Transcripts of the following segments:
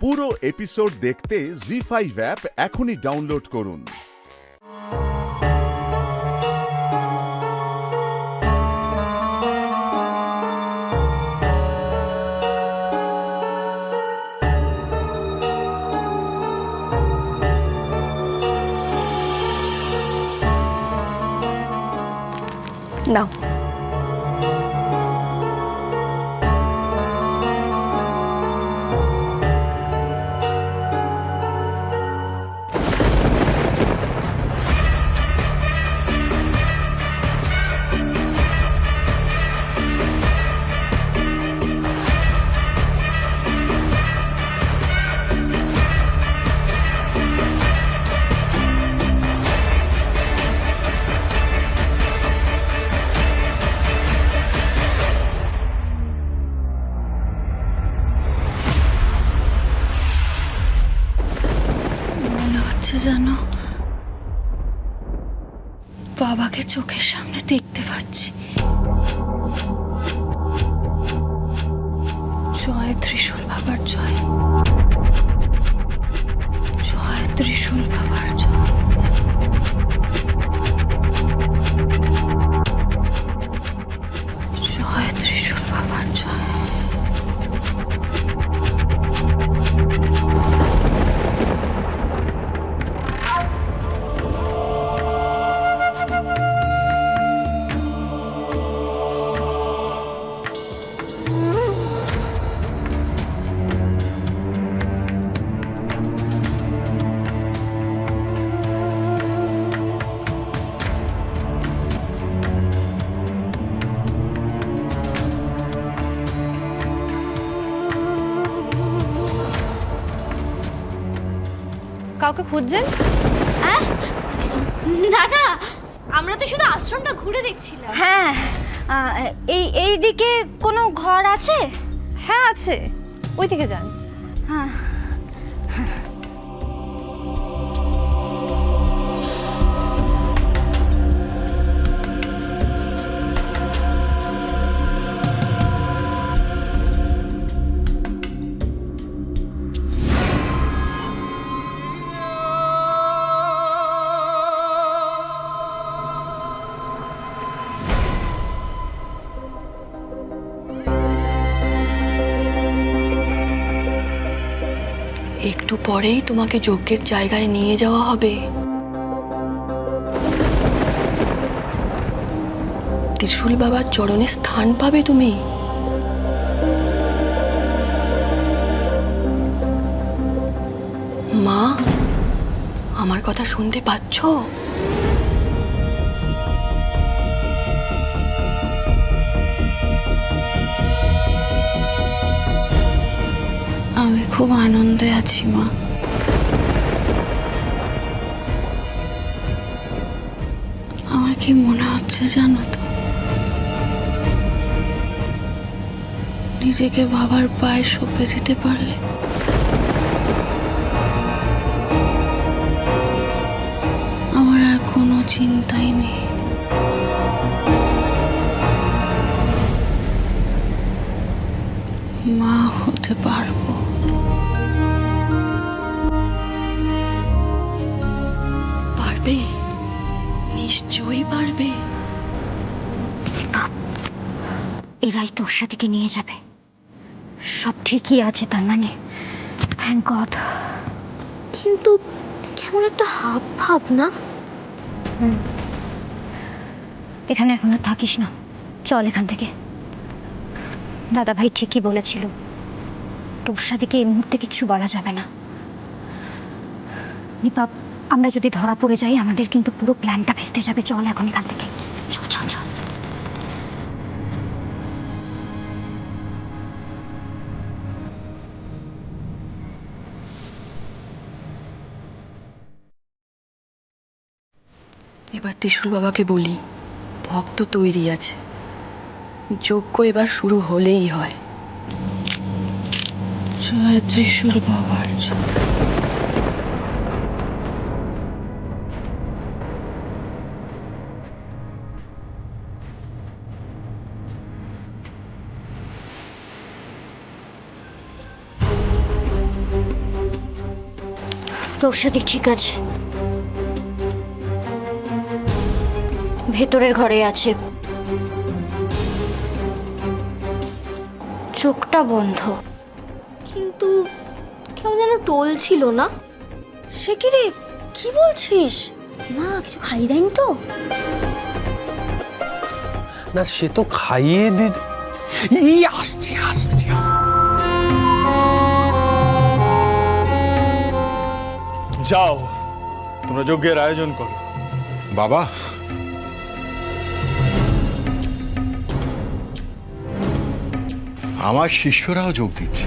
পুরো এপিসোড দেখতে জি5 অ্যাপ এখনই ডাউনলোড করুন। নাও। মনে হচ্ছে যেন বাবাকে চোখের সামনে দেখতে পাচ্ছি। জয় ত্রিশূল বাবার জয়, জয় ত্রিশূল বাবার জয়। জয় ত্রিশূল বাবার জয়। কাউকে খুঁজছেন? না না, আমরা তো শুধু আশ্রমটা ঘুরে দেখছিলাম। হ্যাঁ, এই দিকে কোনো ঘর আছে? হ্যাঁ আছে, ওইদিকে যান। হ্যাঁ, একটু পরেই তোমাকে যজ্ঞের জায়গায় নিয়ে যাওয়া হবে। ত্রিশূল বাবার চরণে স্থান পাবে তুমি। মা, আমার কথা শুনতে পাচ্ছ? আমি খুব আনন্দে আছি মা। আমার কি মনে হচ্ছে জানো তো, নিজেকে বাবার পায়ে সঁপে দিতে পারলে আমার আর কোনো চিন্তাই নেই। মা হতে পারবো। পারবে, নিশ্চয়ই পারবে। এরাই তোর সাথে নিয়ে যাবে। সব ঠিকই আছে তার মানে, থ্যাংক গড। কিন্তু কেমন একটা হাব ভাব না? এখানে এখন আর থাকিস না, চল এখান থেকে। দাদা ভাই ঠিকই বলেছিল, তোর সাথে এই মুহূর্তে কিছু বলা যাবে না। নিপাপ, আমরা যদি ধরা পড়ে যাই আমাদের কিন্তু পুরো প্ল্যানটা ভেস্তে যাবে। চল এখন এখান থেকে, চল চল চল। এবার ত্রিশূল বাবাকে বলি, ভক্ত তৈরি আছে, যজ্ঞ এবার শুরু হলেই হয়। জয় ত্রিশূল বাবার জয়। তোর সাথে ঠিক আছে, ভেতরের ঘরে আছে, চোখটা বন্ধ, কিন্তু কেমন যেন টোল ছিল না? সে কি রে, কি বলছিস? মা কিছু খাইয়ে দেয়নি তো? না সে তো খাইয়ে দিত। এই আসছে আসছে। যাও, তোমরা যজ্ঞের আয়োজন করো। বাবা, আমার শিষ্যরাও যোগ দিচ্ছে।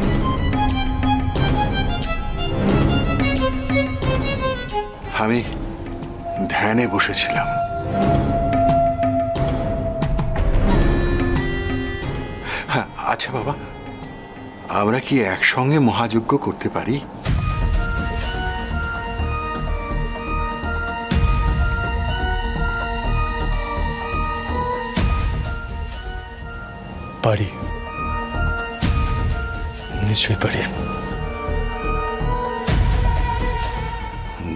আমি ধ্যানে বসেছিলাম। হ্যাঁ, আচ্ছা বাবা, আমরা কি একসঙ্গে মহাযজ্ঞ করতে পারি? পারি, নিশ্চয়ই পারি।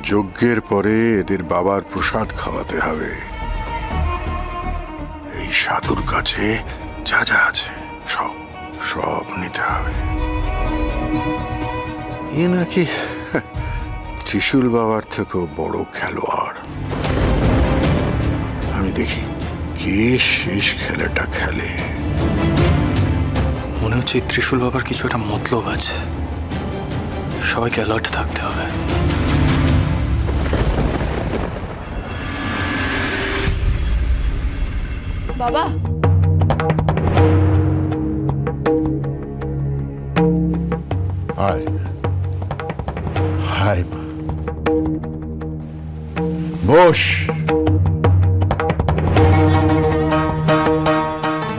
যজ্ঞের পরে এদের বাবার প্রসাদ খাওয়াতে হবে। এই সাধুর কাছে যা যা আছে সব সব নিতে হবে। এ নাকি ত্রিশূল বাবার থেকেও বড় খেলোয়াড়। আমি দেখি কে শেষ খেলাটা খেলে। মনে হচ্ছে ত্রিশূল বাবার কিছু একটা মতলব আছে, সবাইকে অ্যালার্ট থাকতে হবে। বাবা, হাই হাই মা, বস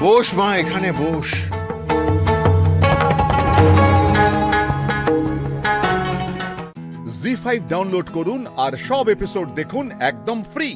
বস মা, এখানে বস। জি5 ডাউনলোড করুন আর সব এপিসোড দেখুন একদম ফ্রি।